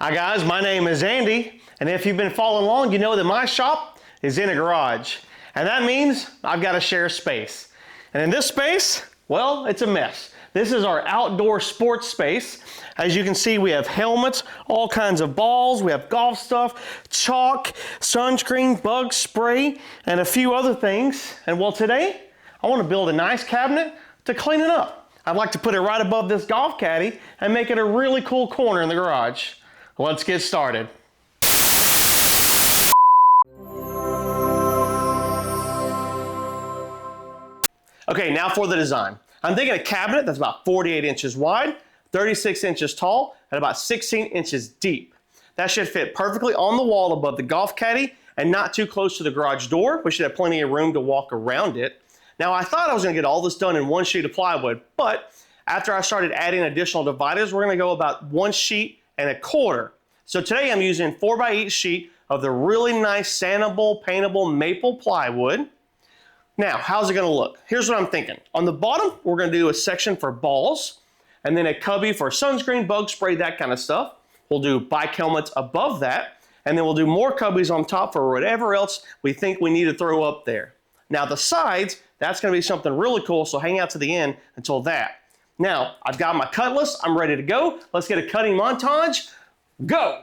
Hi guys, my name is Andy, and if you've been following along, you know that my shop is in a garage. And that means I've got to share space. And in this space, well, it's a mess. This is our outdoor sports space. As you can see, we have helmets, all kinds of balls, we have golf stuff, chalk, sunscreen, bug spray, and a few other things. And well, today, I want to build a nice cabinet to clean it up. I'd like to put it right above this golf caddy and make it a really cool corner in the garage. Let's get started. Okay, now for the design. I'm thinking a cabinet that's about 48 inches wide, 36 inches tall, and about 16 inches deep. That should fit perfectly on the wall above the golf caddy and not too close to the garage door. We should have plenty of room to walk around it. Now, I thought I was gonna get all this done in one sheet of plywood, but after I started adding additional dividers, we're gonna go about 1 sheet and a quarter. So today I'm using 4x8 sheet of the really nice sandable, paintable maple plywood. Now, how's it gonna look? Here's what I'm thinking. On the bottom, we're gonna do a section for balls, and then a cubby for sunscreen, bug spray, that kind of stuff. We'll do bike helmets above that, and then we'll do more cubbies on top for whatever else we think we need to throw up there. Now the sides, that's gonna be something really cool, so hang out to the end until that. Now, I've got my cutlass, I'm ready to go. Let's get a cutting montage, go!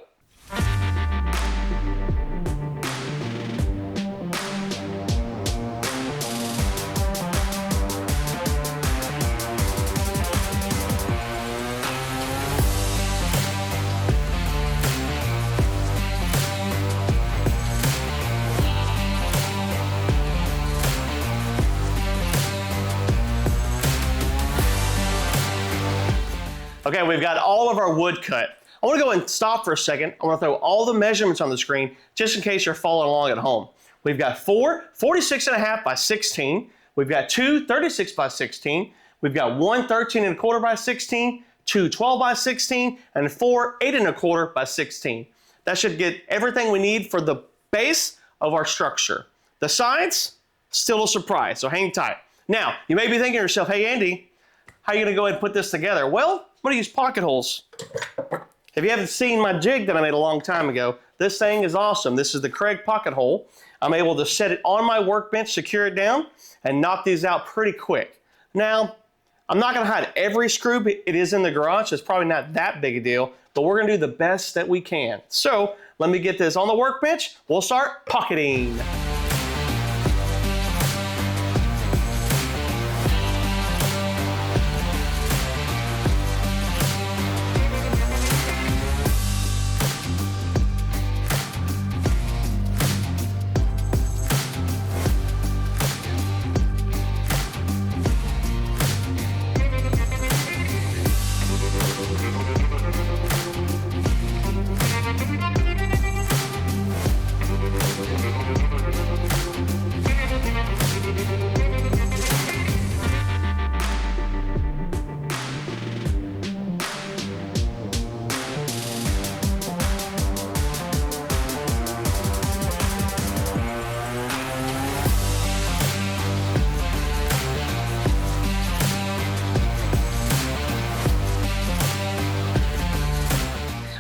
Okay, we've got all of our wood cut. I wanna go and stop for a second. I wanna throw all the measurements on the screen just in case you're following along at home. We've got 4 46.5 by 16. We've got 2 36 by 16. We've got 1 13.25 by 16, 2 12 by 16, and 4 8.25 by 16. That should get everything we need for the base of our structure. The sides, still a surprise, so hang tight. Now, you may be thinking to yourself, hey Andy, how are you gonna go ahead and put this together? Well, I'm gonna use pocket holes. If you haven't seen my jig that I made a long time ago, this thing is awesome. This is the Kreg pocket hole. I'm able to set it on my workbench, secure it down, and knock these out pretty quick. Now, I'm not gonna hide every screw. It is in the garage, so it's probably not that big a deal, but we're gonna do the best that we can. So, let me get this on the workbench. We'll start pocketing.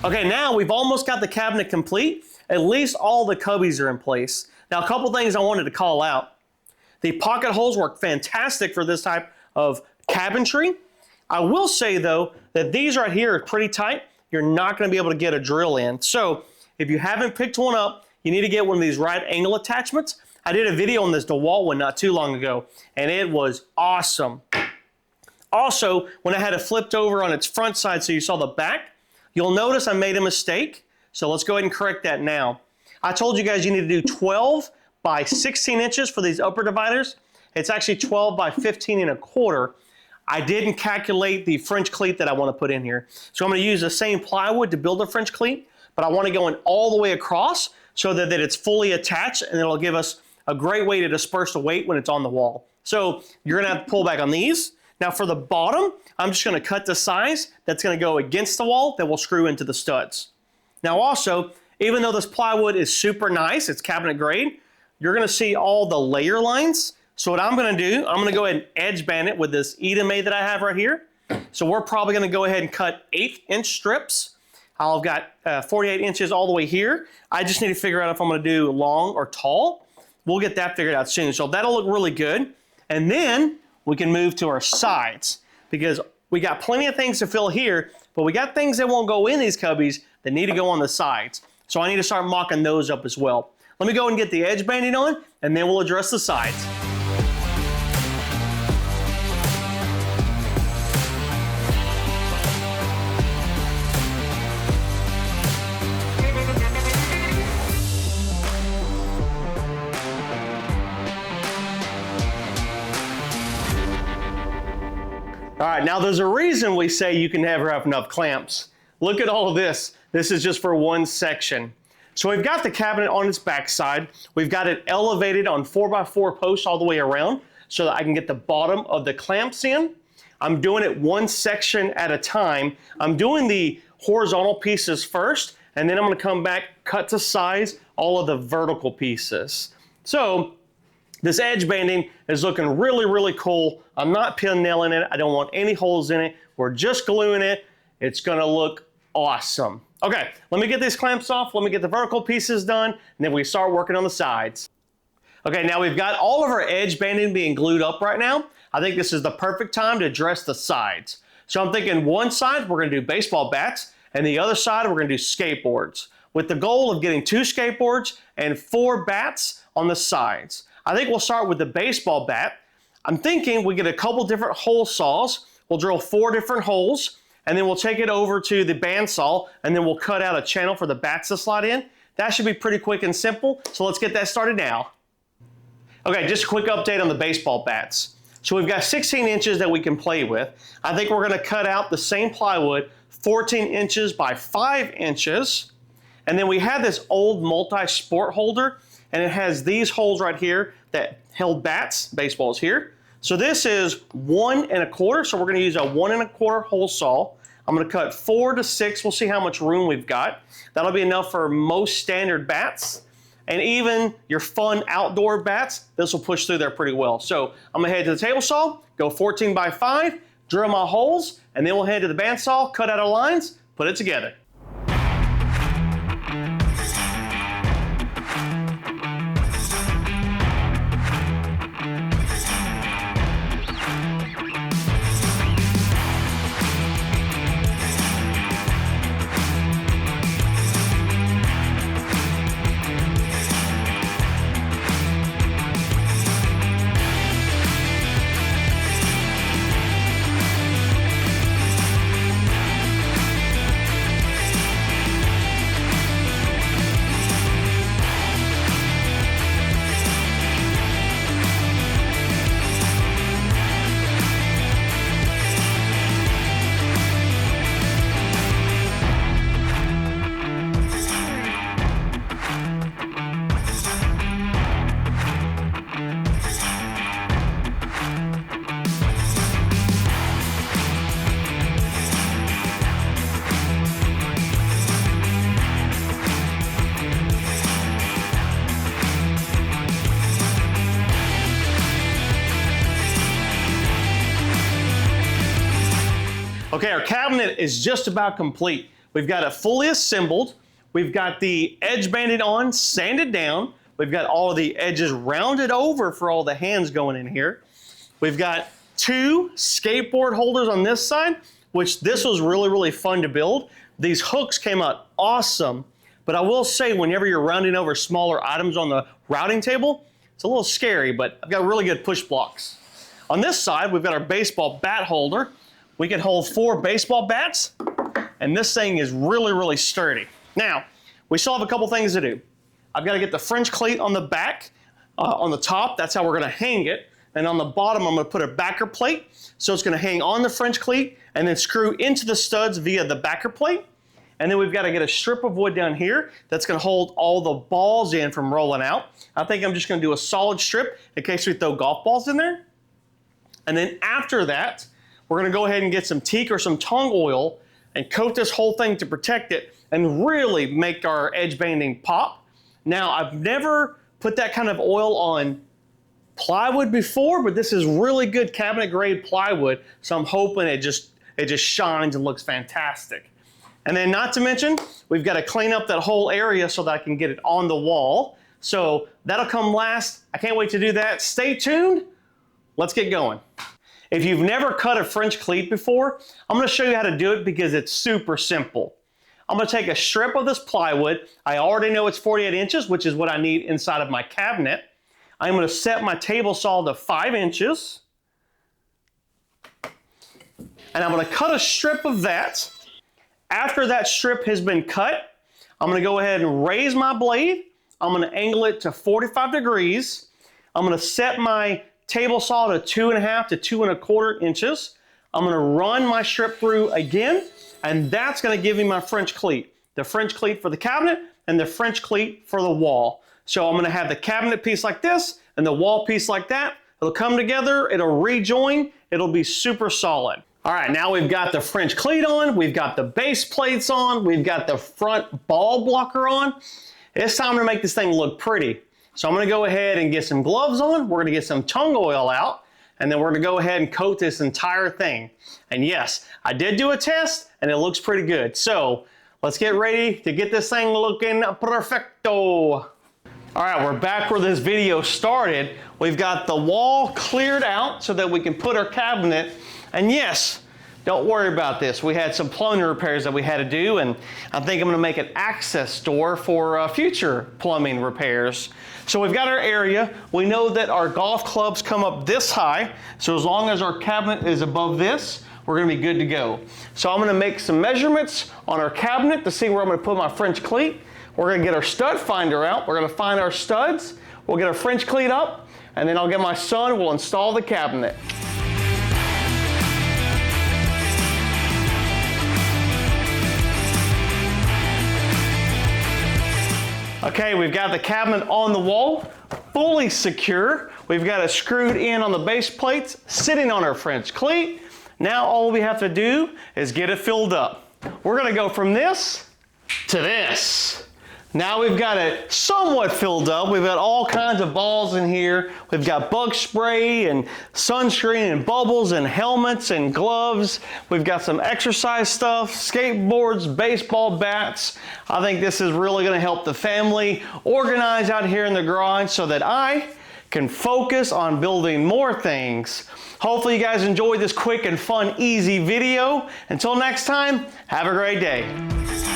Okay, now we've almost got the cabinet complete. At least all the cubbies are in place. Now, a couple things I wanted to call out. The pocket holes work fantastic for this type of cabinetry. I will say though, that these right here are pretty tight. You're not gonna be able to get a drill in. So if you haven't picked one up, you need to get one of these right angle attachments. I did a video on this DeWalt one not too long ago, and it was awesome. Also, when I had it flipped over on its front side so you saw the back, you'll notice I made a mistake, so let's go ahead and correct that now. I told you guys you need to do 12 by 16 inches for these upper dividers. It's actually 12 by 15.25. I didn't calculate the French cleat that I want to put in here. So I'm going to use the same plywood to build a French cleat, but I want to go in all the way across so that it's fully attached, and it'll give us a great way to disperse the weight when it's on the wall. So you're going to have to pull back on these. Now for the bottom, I'm just gonna cut the size that's gonna go against the wall that will screw into the studs. Now also, even though this plywood is super nice, it's cabinet grade, you're gonna see all the layer lines. So what I'm gonna do, I'm gonna go ahead and edge band it with this Etomay that I have right here. So we're probably gonna go ahead and cut 1/8 inch strips. I've got 48 inches all the way here. I just need to figure out if I'm gonna do long or tall. We'll get that figured out soon. So that'll look really good. And then we can move to our sides because we got plenty of things to fill here, but we got things that won't go in these cubbies that need to go on the sides. So I need to start mocking those up as well. Let me go and get the edge banding on, and then we'll address the sides. All right, now there's a reason we say you can never have enough clamps. Look at all of this. This is just for one section. So we've got the cabinet on its backside. We've got it elevated on 4x4 posts all the way around so that I can get the bottom of the clamps in. I'm doing it one section at a time. I'm doing the horizontal pieces first, and then I'm gonna come back, cut to size all of the vertical pieces. So this edge banding is looking really, really cool. I'm not pin nailing it. I don't want any holes in it. We're just gluing it. It's gonna look awesome. Okay, let me get these clamps off. Let me get the vertical pieces done, and then we start working on the sides. Okay, now we've got all of our edge banding being glued up right now. I think this is the perfect time to dress the sides. So I'm thinking one side, we're gonna do baseball bats, and the other side, we're gonna do skateboards, with the goal of getting 2 skateboards and 4 bats on the sides. I think we'll start with the baseball bat. I'm thinking we get a couple different hole saws. We'll drill 4 different holes, and then we'll take it over to the bandsaw, and then we'll cut out a channel for the bats to slide in. That should be pretty quick and simple, so let's get that started now. Okay, just a quick update on the baseball bats. So we've got 16 inches that we can play with. I think we're gonna cut out the same plywood, 14 inches by 5 inches, and then we have this old multi-sport holder, and it has these holes right here that held bats, baseballs here. So this is 1 1/4, so we're gonna use a 1 1/4 hole saw. I'm gonna cut 4 to 6, we'll see how much room we've got. That'll be enough for most standard bats, and even your fun outdoor bats, this will push through there pretty well. So I'm gonna head to the table saw, go 14 by 5, drill my holes, and then we'll head to the bandsaw, cut out our lines, put it together. Okay, our cabinet is just about complete. We've got it fully assembled. We've got the edge banded on, sanded down. We've got all of the edges rounded over for all the hands going in here. We've got 2 skateboard holders on this side, which this was really, really fun to build. These hooks came out awesome, but I will say whenever you're rounding over smaller items on the routing table, it's a little scary, but I've got really good push blocks. On this side, we've got our baseball bat holder. We can hold 4 baseball bats, and this thing is really, really sturdy. Now, we still have a couple things to do. I've got to get the French cleat on the back, on the top, that's how we're gonna hang it. And on the bottom, I'm gonna put a backer plate. So it's gonna hang on the French cleat and then screw into the studs via the backer plate. And then we've got to get a strip of wood down here that's gonna hold all the balls in from rolling out. I think I'm just gonna do a solid strip in case we throw golf balls in there. And then after that, we're gonna go ahead and get some teak or some tung oil and coat this whole thing to protect it and really make our edge banding pop. Now, I've never put that kind of oil on plywood before, but this is really good cabinet grade plywood, so I'm hoping it just shines and looks fantastic. And then not to mention, we've got to clean up that whole area so that I can get it on the wall. So that'll come last. I can't wait to do that. Stay tuned. Let's get going. If you've never cut a French cleat before, I'm going to show you how to do it because it's super simple. I'm going to take a strip of this plywood. I already know it's 48 inches, which is what I need inside of my cabinet. I'm going to set my table saw to 5 inches. And I'm going to cut a strip of that. After that strip has been cut, I'm going to go ahead and raise my blade. I'm going to angle it to 45 degrees. I'm going to set my table saw to 2.5 to 2.25 inches. I'm going to run my strip through again, and that's going to give me my French cleat. The French cleat for the cabinet and the French cleat for the wall. So I'm going to have the cabinet piece like this and the wall piece like that. It'll come together, it'll rejoin, it'll be super solid. All right, now we've got the French cleat on, we've got the base plates on, we've got the front ball blocker on. It's time to make this thing look pretty. So I'm gonna go ahead and get some gloves on, we're gonna get some tung oil out, and then we're gonna go ahead and coat this entire thing. And yes, I did do a test, and it looks pretty good. So let's get ready to get this thing looking perfecto. All right, we're back where this video started. We've got the wall cleared out so that we can put our cabinet. And yes, don't worry about this. We had some plumbing repairs that we had to do, and I think I'm gonna make an access door for future plumbing repairs. So we've got our area. We know that our golf clubs come up this high, so as long as our cabinet is above this, we're gonna be good to go. So I'm gonna make some measurements on our cabinet to see where I'm gonna put my French cleat. We're gonna get our stud finder out. We're gonna find our studs. We'll get our French cleat up, and then I'll get my son, we'll install the cabinet. Okay, we've got the cabinet on the wall, fully secure. We've got it screwed in on the base plates, sitting on our French cleat. Now all we have to do is get it filled up. We're gonna go from this to this. Now we've got it somewhat filled up. We've got all kinds of balls in here. We've got bug spray and sunscreen and bubbles and helmets and gloves. We've got some exercise stuff, skateboards, baseball bats. I think this is really gonna help the family organize out here in the garage so that I can focus on building more things. Hopefully you guys enjoyed this quick and fun, easy video. Until next time, have a great day.